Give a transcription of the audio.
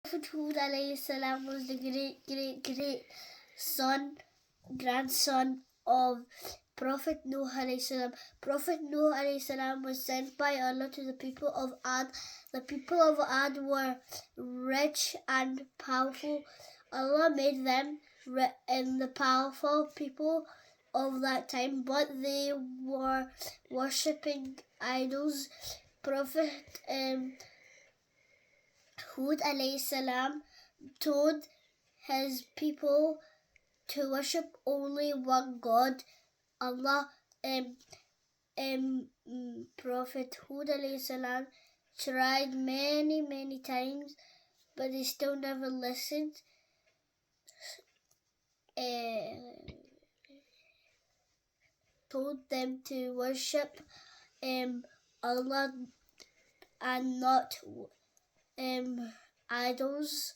Prophet Hud alayhi salam was the great grandson of Prophet Nuh alayhi salam. Prophet Nuh alayhi salam was sent by Allah to the people of Ad. The people of Ad were rich and powerful. Allah made them the powerful people of that time, but they were worshipping idols. Prophet Hud alayhi salam told his people to worship only one God, Allah. Prophet Hud alayhi salam tried many times, but they still never listened. Told them to worship Allah and not idols.